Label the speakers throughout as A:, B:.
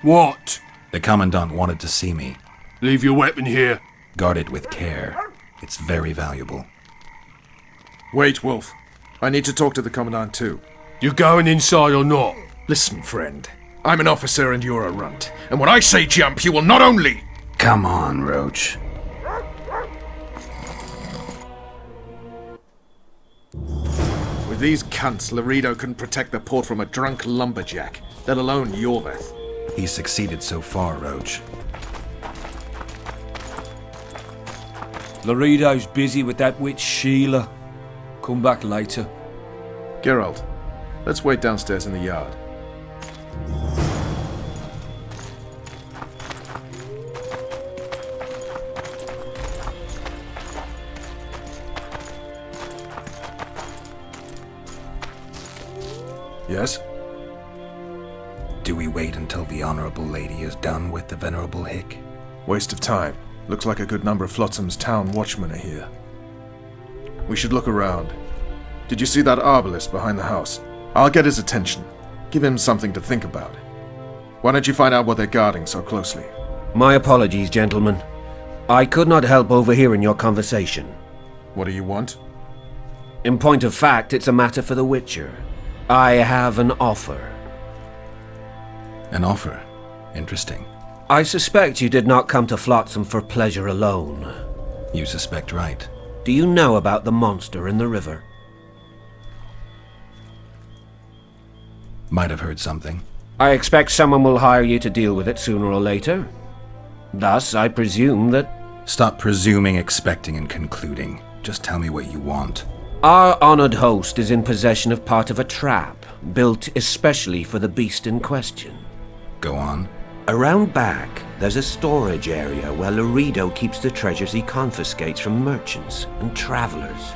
A: What?
B: The Commandant wanted to see me.
A: Leave your weapon here.
B: Guard it with care. It's very valuable.
C: Wait, Wolf. I need to talk to the Commandant too.
A: You going inside or not?
C: Listen, friend. I'm an officer and you're a runt. And when I say jump, you will not only...
B: Come on, Roach.
C: With these cunts, Laredo couldn't protect the port from a drunk lumberjack, let alone Yorveth.
B: He's succeeded so far, Roach.
D: Laredo's busy with that witch Sheila. Come back later.
C: Geralt, let's wait downstairs in the yard. Yes?
B: Do we wait until the Honorable Lady is done with the Venerable Hick?
C: Waste of time. Looks like a good number of Flotsam's town watchmen are here. We should look around. Did you see that arbalist behind the house? I'll get his attention. Give him something to think about. Why don't you find out what they're guarding so closely?
E: My apologies, gentlemen. I could not help overhearing your conversation.
C: What do you want?
E: In point of fact, it's a matter for the Witcher. I have an offer.
B: An offer? Interesting.
E: I suspect you did not come to Flotsam for pleasure alone.
B: You suspect right.
E: Do you know about the monster in the river?
B: Might have heard something.
E: I expect someone will hire you to deal with it sooner or later. Thus, I presume that...
B: Stop presuming, expecting, and concluding. Just tell me what you want.
E: Our honored host is in possession of part of a trap, built especially for the beast in question.
B: Go on.
E: Around back, there's a storage area where Laredo keeps the treasures he confiscates from merchants and travelers.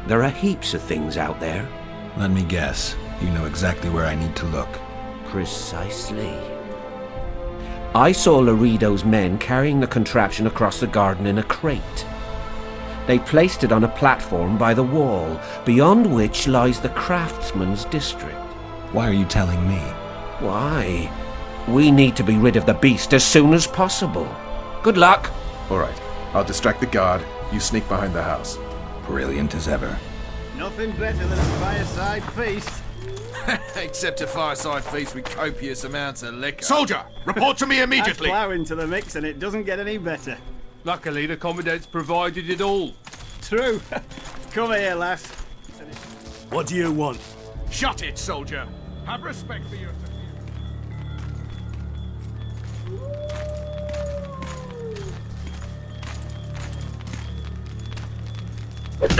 E: There are heaps of things out there.
B: Let me guess. You know exactly where I need to look.
E: Precisely. I saw Laredo's men carrying the contraption across the garden in a crate. They placed it on a platform by the wall, beyond which lies the craftsman's district.
B: Why are you telling me?
E: Why? We need to be rid of the beast as soon as possible. Good luck.
C: All right. I'll distract the guard. You sneak behind the house.
B: Brilliant as ever.
F: Nothing better than a fireside feast.
G: Except a fireside feast with copious amounts of liquor.
C: Soldier! Report to me
F: Add
C: immediately!
F: plough into the mix and it doesn't get any better.
A: Luckily, the Commandant's provided it all.
F: True. Come here, lass.
A: What do you want?
C: Shut it, soldier! Have respect for your...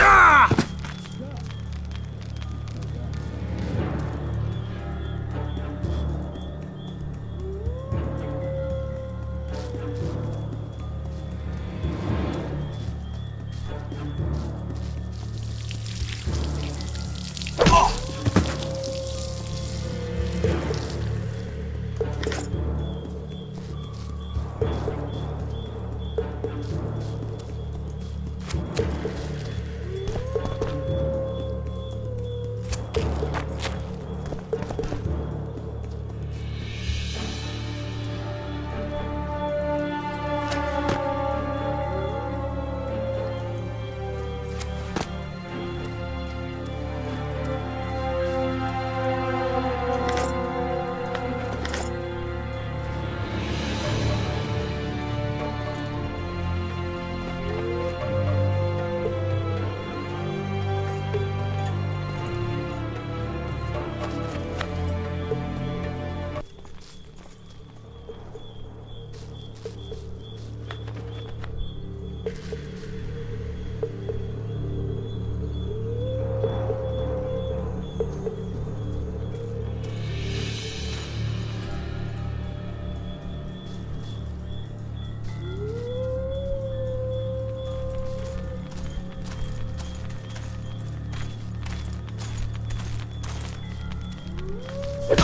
A: Ah!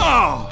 A: Oh!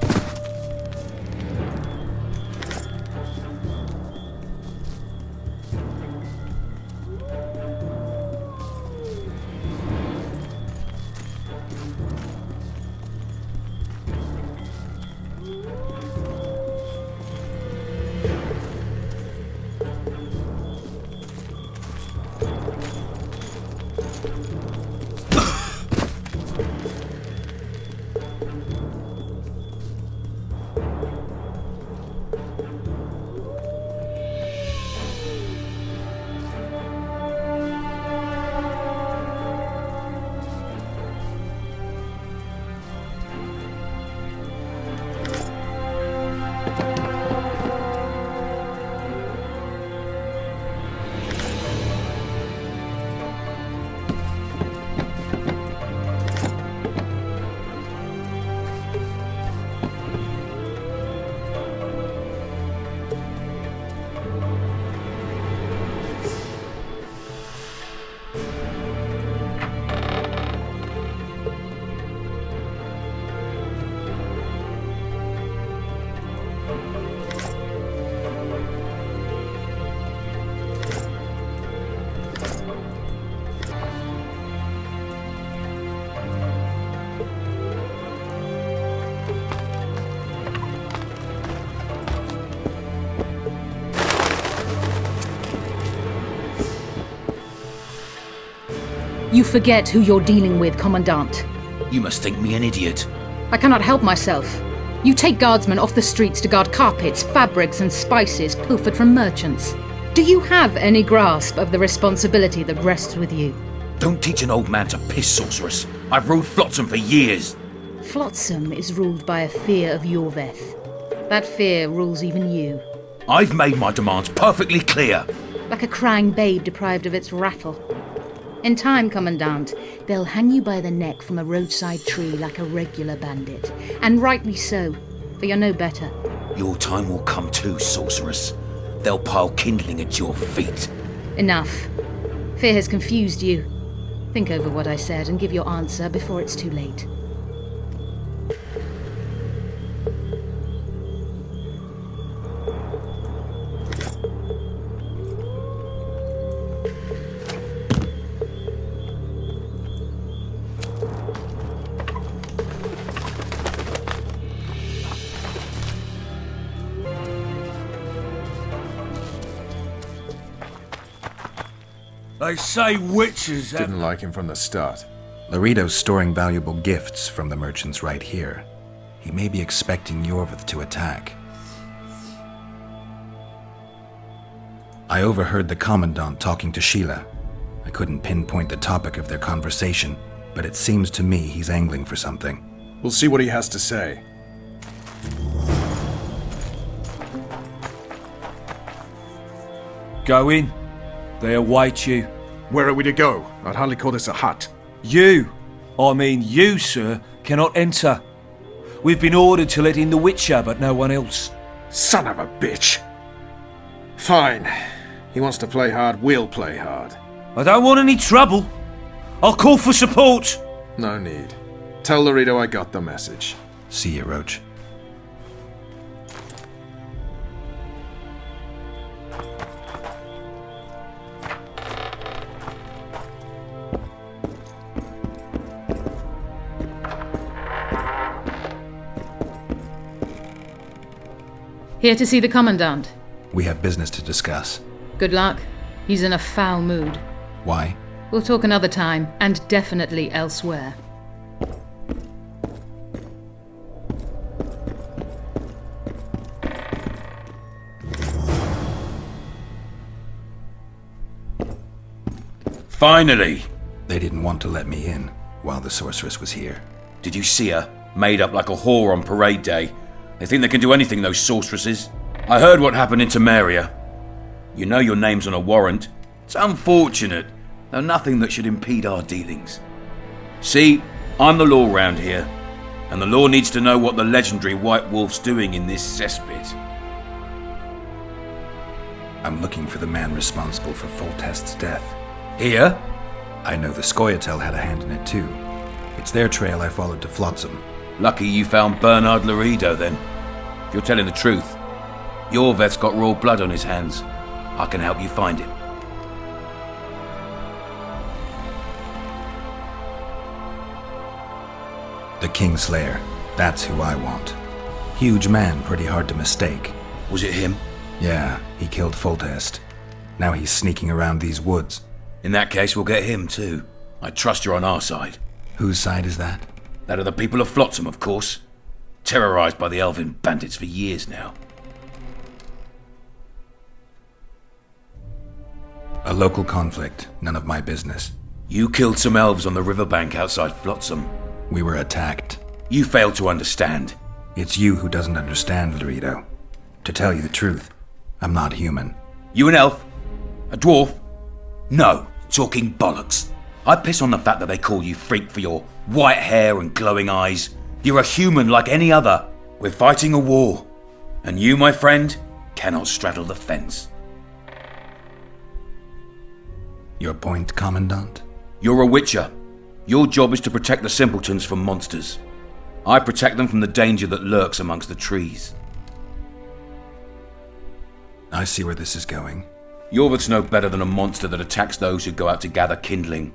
H: You forget who you're dealing with, Commandant.
I: You must think me an idiot.
H: I cannot help myself. You take guardsmen off the streets to guard carpets, fabrics, and spices pilfered from merchants. Do you have any grasp of the responsibility that rests with you?
I: Don't teach an old man to piss, sorceress. I've ruled Flotsam for years.
H: Flotsam is ruled by a fear of Yorveth. That fear rules even you.
I: I've made my demands perfectly clear.
H: Like a crying babe deprived of its rattle. In time, Commandant, they'll hang you by the neck from a roadside tree like a regular bandit. And rightly so, for you're no better.
I: Your time will come too, sorceress. They'll pile kindling at your feet.
H: Enough. Fear has confused you. Think over what I said and give your answer before it's too late.
D: They say witches have...
C: Didn't like him from the start.
B: Laredo's storing valuable gifts from the merchants right here. He may be expecting Yorveth to attack. I overheard the Commandant talking to Sheila. I couldn't pinpoint the topic of their conversation, but it seems to me he's angling for something.
C: We'll see what he has to say.
D: Go in. They await you.
C: Where are we to go? I'd hardly call this a hut.
D: You, sir, cannot enter. We've been ordered to let in the Witcher, but no one else.
C: Son of a bitch! Fine. He wants to play hard, we'll play hard.
D: I don't want any trouble. I'll call for support.
C: No need. Tell Laredo I got the message.
B: See you, Roach.
H: Here to see the Commandant.
B: We have business to discuss.
H: Good luck. He's in a foul mood.
B: Why?
H: We'll talk another time, and definitely elsewhere.
I: Finally!
B: They didn't want to let me in while the sorceress was here.
I: Did you see her? Made up like a whore on parade day. They think they can do anything, those sorceresses. I heard what happened in Temeria. You know your name's on a warrant. It's unfortunate, though nothing that should impede our dealings. See, I'm the law round here, and the law needs to know what the legendary White Wolf's doing in this cesspit.
B: I'm looking for the man responsible for Foltest's death.
I: Here?
B: I know the Scoia'tael had a hand in it too. It's their trail I followed to Flotsam.
I: Lucky you found Bernard Laredo then. If you're telling the truth, Yorveth's got raw blood on his hands. I can help you find him.
B: The Kingslayer. That's who I want. Huge man, pretty hard to mistake.
I: Was it him?
B: Yeah, he killed Foltest. Now he's sneaking around these woods.
I: In that case, we'll get him too. I trust you're on our side.
B: Whose side is that?
I: That of the people of Flotsam, of course. Terrorized by the elven bandits for years now.
B: A local conflict, none of my business.
I: You killed some elves on the riverbank outside Flotsam.
B: We were attacked.
I: You failed to understand.
B: It's you who doesn't understand, Laredo. To tell you the truth, I'm not human.
I: You an elf? A dwarf? No, talking bollocks. I piss on the fact that they call you freak for your white hair and glowing eyes. You're a human like any other. We're fighting a war. And you, my friend, cannot straddle the fence.
B: Your point, Commandant?
I: You're a witcher. Your job is to protect the simpletons from monsters. I protect them from the danger that lurks amongst the trees.
B: I see where this is going.
I: Yorveth's no better than a monster that attacks those who go out to gather kindling.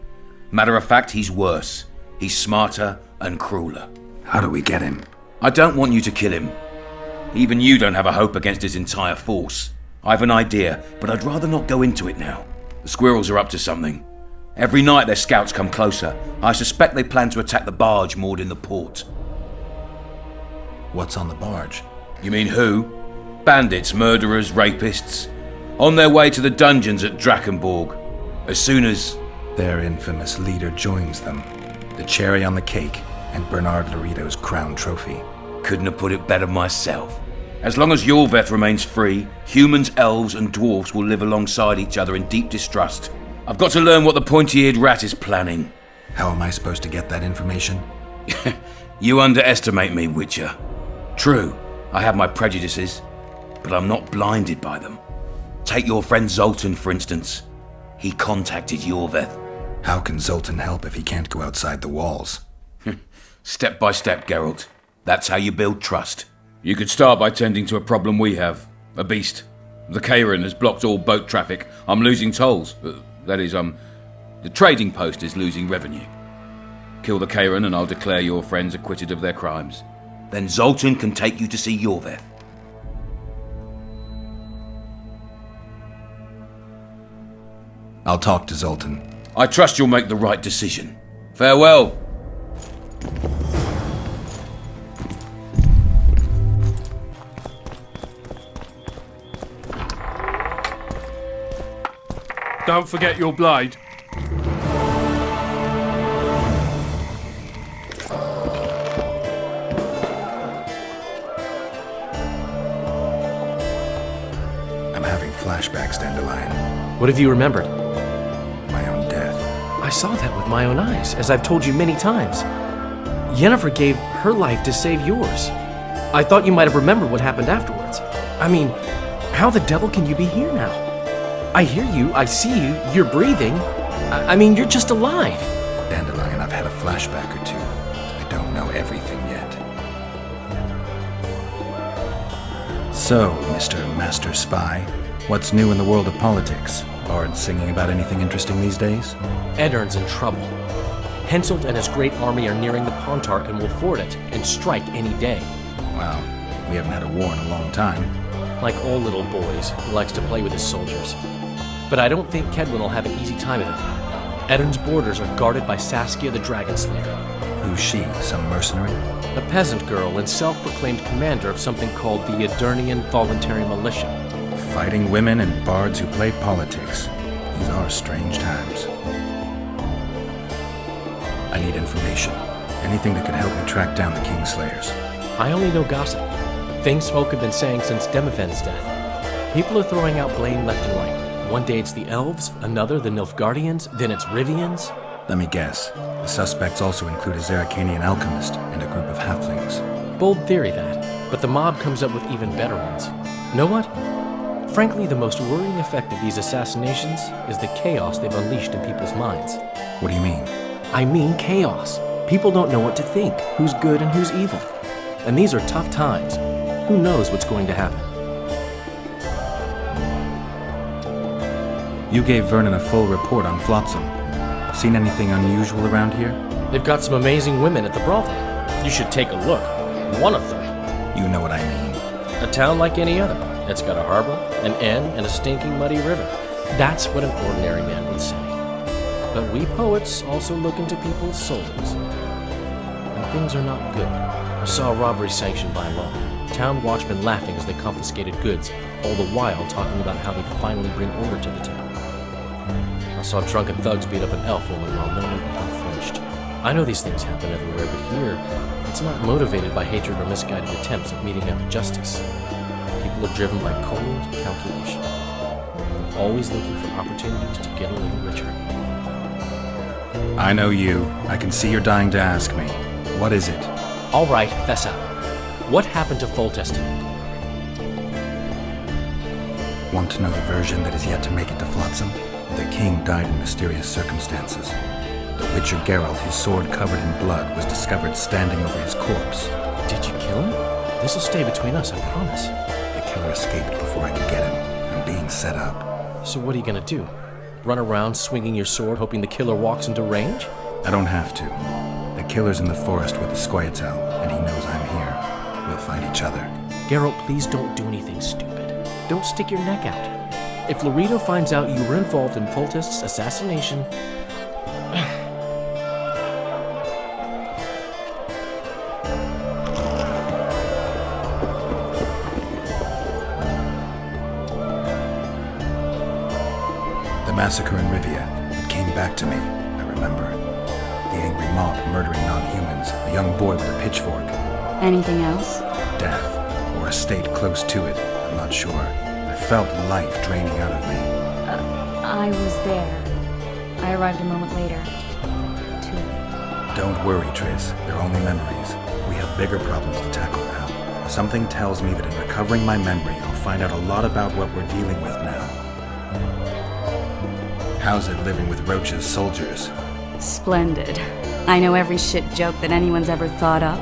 I: Matter of fact, he's worse. He's smarter and crueler.
B: How do we get him?
I: I don't want you to kill him. Even you don't have a hope against his entire force. I've an idea, but I'd rather not go into it now. The squirrels are up to something. Every night their scouts come closer. I suspect they plan to attack the barge moored in the port.
B: What's on the barge?
I: You mean who? Bandits, murderers, rapists. On their way to the dungeons at Drakenborg. As soon as...
B: Their infamous leader joins them. The cherry on the cake, and Bernard Laredo's crown trophy.
I: Couldn't have put it better myself. As long as Yorveth remains free, humans, elves, and dwarves will live alongside each other in deep distrust. I've got to learn what the pointy-eared rat is planning.
B: How am I supposed to get that information?
I: You underestimate me, Witcher. True, I have my prejudices, but I'm not blinded by them. Take your friend Zoltan, for instance. He contacted Yorveth.
B: How can Zoltan help if he can't go outside the walls?
I: Step by step, Geralt. That's how you build trust. You could start by tending to a problem we have. A beast. The Kairan has blocked all boat traffic. I'm losing tolls. That is, the trading post is losing revenue. Kill the Kairan and I'll declare your friends acquitted of their crimes. Then Zoltan can take you to see Yorveth.
B: I'll talk to Zoltan.
I: I trust you'll make the right decision. Farewell.
A: Don't forget your blade.
B: I'm having flashbacks, Dandelion.
J: What have you remembered?
B: My own death.
J: I saw that with my own eyes, as I've told you many times. Yennefer gave her life to save yours. I thought you might have remembered what happened afterwards. I mean, how the devil can you be here now? I hear you, I see you, you're breathing. I mean, you're just alive.
B: Dandelion, I've had a flashback or two. I don't know everything yet. So, Mr. Master Spy, what's new in the world of politics? Bards singing about anything interesting these days?
J: Eddern's in trouble. Henselt and his great army are nearing the Pontarch and will ford it and strike any day.
B: Wow, we haven't had a war in a long time.
J: Like all little boys, he likes to play with his soldiers. But I don't think Kedwin will have an easy time of it. Eddern's borders are guarded by Saskia the Dragon Slayer.
B: Who's she? Some mercenary?
J: A peasant girl and self-proclaimed commander of something called the Edirnian Voluntary Militia.
B: Fighting women and bards who play politics. These are strange times. I need information. Anything that could help me track down the Kingslayers.
J: I only know gossip. Things folk have been saying since Demophen's death. People are throwing out blame left and right. One day it's the elves, another the Nilfgaardians, then it's Rivians.
B: Let me guess. The suspects also include a Zerrikanian alchemist and a group of halflings.
J: Bold theory, that. But the mob comes up with even better ones. Know what? Frankly, the most worrying effect of these assassinations is the chaos they've unleashed in people's minds.
B: What do you mean?
J: I mean chaos. People don't know what to think, who's good and who's evil. And these are tough times. Who knows what's going to happen?
B: You gave Vernon a full report on Flotsam. Seen anything unusual around here?
J: They've got some amazing women at the brothel. You should take a look. One of them.
B: You know what I mean.
J: A town like any other. It's got a harbor, an inn, and a stinking muddy river. That's what an ordinary man would say. But we poets also look into people's souls. And things are not good. I saw a robbery sanctioned by law. Town watchmen laughing as they confiscated goods, all the while talking about how they'd finally bring order to the town. I saw drunken thugs beat up an elf woman while no one even flinched. I know these things happen everywhere, but here, it's not motivated by hatred or misguided attempts at meting out justice. People are driven by cold calculation, always looking for opportunities to get a little richer.
B: I know you. I can see you're dying to ask me. What is it?
J: All right, fess up. What happened to Foltest?
B: Want to know the version that is yet to make it to Flotsam? The king died in mysterious circumstances. The Witcher Geralt, his sword covered in blood, was discovered standing over his corpse.
J: Did you kill him? This'll stay between us, I promise.
B: The killer escaped before I could get him. I'm being set up.
J: So what are you gonna do? Run around swinging your sword hoping the killer walks into range?
B: I don't have to. The killer's in the forest with the Scoia'tael, and he knows I'm here. We'll find each other.
J: Geralt, please don't do anything stupid. Don't stick your neck out. If Laredo finds out you were involved in Foltest's assassination,
B: massacre in Rivia. It came back to me, I remember. The angry mob murdering non-humans, a young boy with a pitchfork.
K: Anything else?
B: Death, or a state close to it, I'm not sure. I felt life draining out of me.
K: I was there. I arrived a moment later. Too late.
B: Don't worry, Triss. They're only memories. We have bigger problems to tackle now. Something tells me that in recovering my memory, I'll find out a lot about what we're dealing with now. How's it living with Roach's soldiers?
K: Splendid. I know every shit joke that anyone's ever thought up.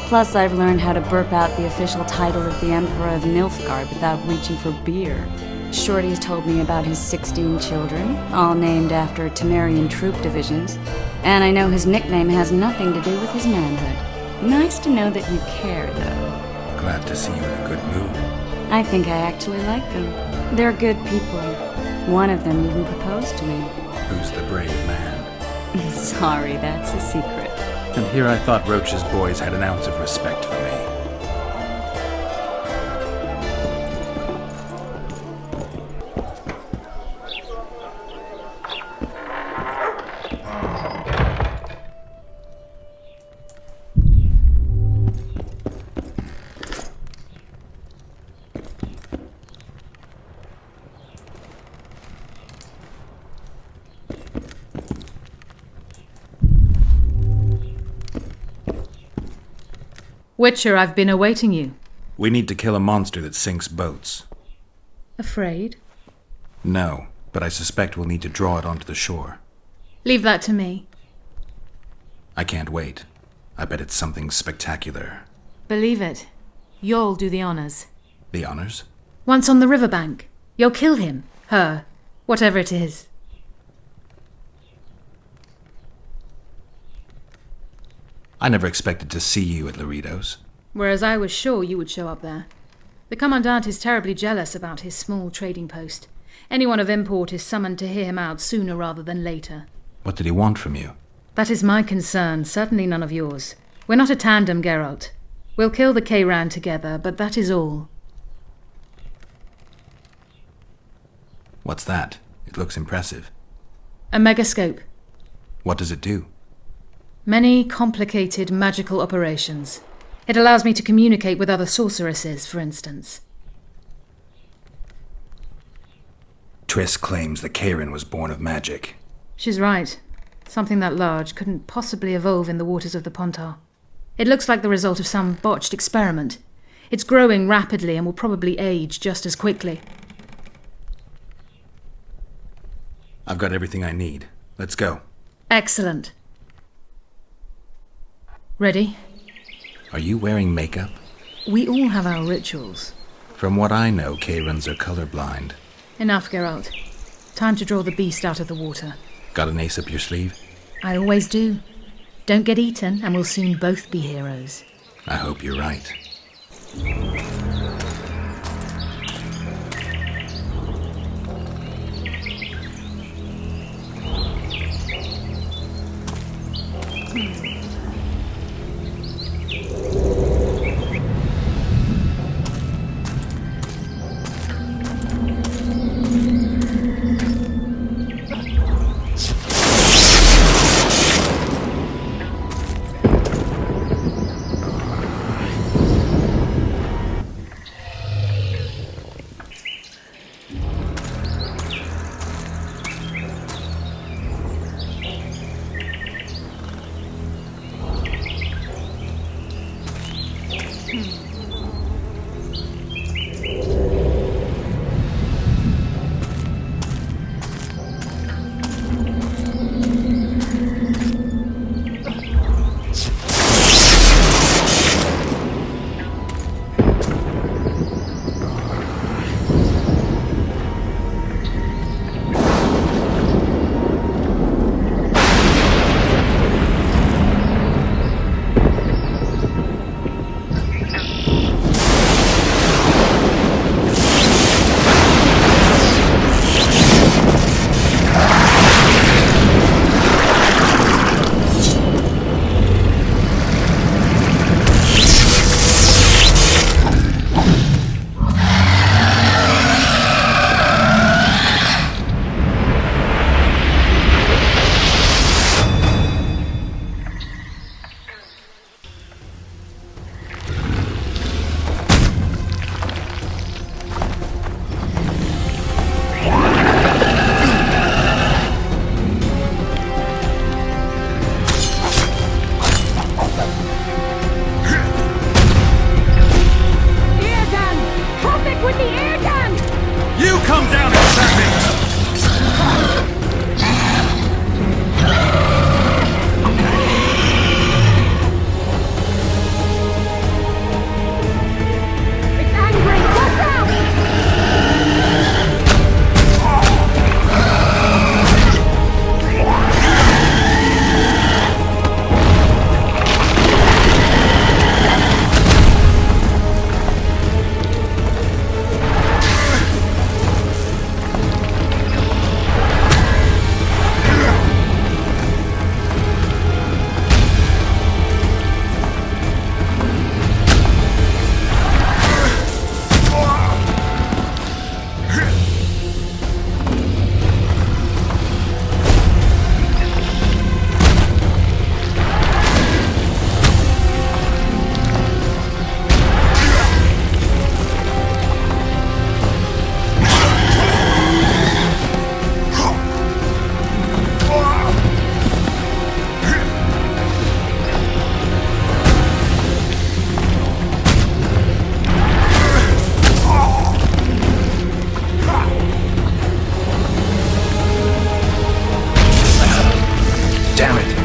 K: Plus, I've learned how to burp out the official title of the Emperor of Nilfgaard without reaching for beer. Shorty's told me about his 16 children, all named after Temerian troop divisions. And I know his nickname has nothing to do with his manhood. Nice to know that you care, though.
B: Glad to see you in a good mood.
K: I think I actually like them. They're good people. One of them even proposed to me.
B: Who's the brave man?
K: Sorry, that's a secret.
B: And here I thought Roach's boys had an ounce of respect for me.
H: Witcher, I've been awaiting you.
B: We need to kill a monster that sinks boats.
H: Afraid?
B: No, but I suspect we'll need to draw it onto the shore.
H: Leave that to me.
B: I can't wait. I bet it's something spectacular.
H: Believe it. You'll do the honors.
B: The honors?
H: Once on the riverbank, you'll kill him, her, whatever it is.
B: I never expected to see you at Laredo's.
H: Whereas I was sure you would show up there. The Commandant is terribly jealous about his small trading post. Anyone of import is summoned to hear him out sooner rather than later.
B: What did he want from you?
H: That is my concern, certainly none of yours. We're not a tandem, Geralt. We'll kill the Kayran together, but that is all.
B: What's that? It looks impressive.
H: A megascope.
B: What does it do?
H: Many complicated magical operations. It allows me to communicate with other sorceresses, for instance.
B: Triss claims the Kayran was born of magic.
H: She's right. Something that large couldn't possibly evolve in the waters of the Pontar. It looks like the result of some botched experiment. It's growing rapidly and will probably age just as quickly.
B: I've got everything I need. Let's go.
H: Excellent. Ready?
B: Are you wearing makeup?
H: We all have our rituals.
B: From what I know, Kayrans are colorblind.
H: Enough, Geralt. Time to draw the beast out of the water.
B: Got an ace up your sleeve?
H: I always do. Don't get eaten, and we'll soon both be heroes.
B: I hope you're right. Damn it.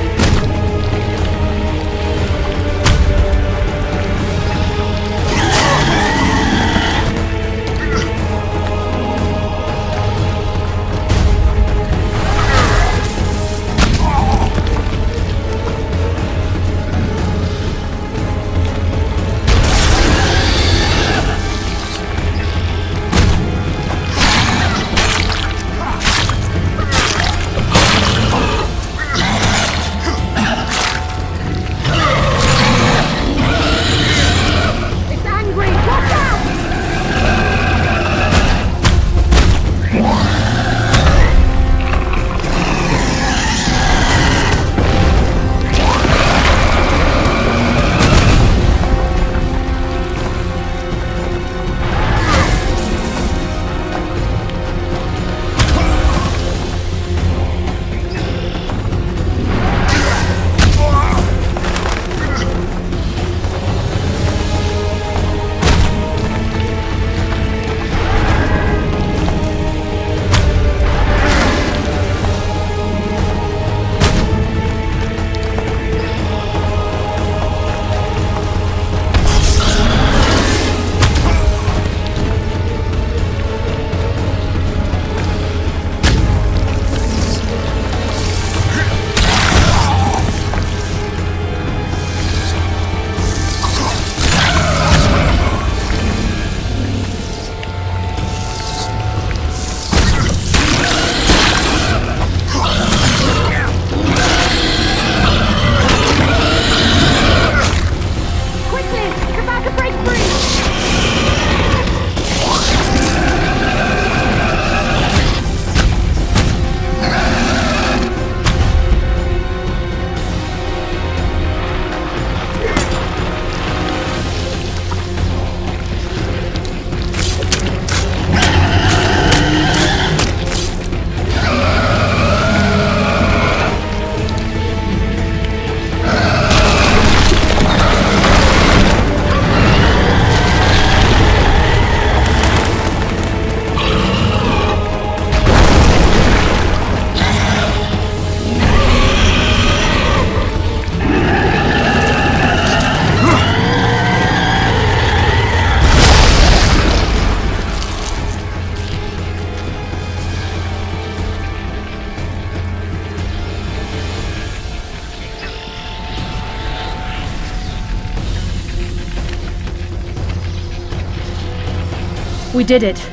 H: We did it.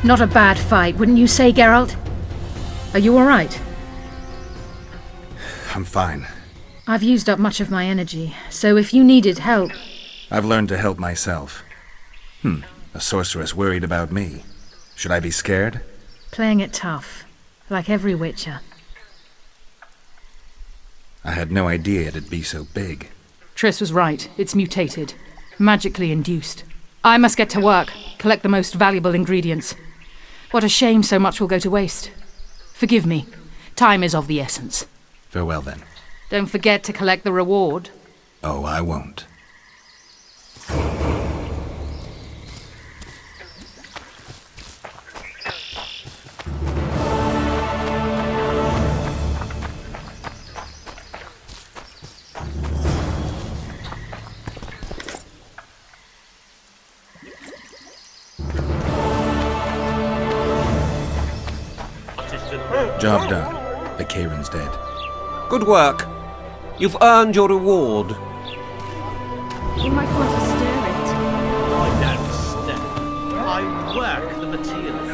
H: Not a bad fight, wouldn't you say, Geralt? Are you alright?
B: I'm fine.
H: I've used up much of my energy, so if you needed help...
B: I've learned to help myself. A sorceress worried about me. Should I be scared?
H: Playing it tough, like every Witcher.
B: I had no idea it'd be so big.
H: Triss was right. It's mutated. Magically induced. I must get to work, collect the most valuable ingredients. What a shame so much will go to waste. Forgive me. Time is of the essence.
B: Farewell, then.
H: Don't forget to collect the reward.
B: Oh, I won't. Job done. The Kairin's dead.
E: Good work. You've earned your reward.
H: You might want to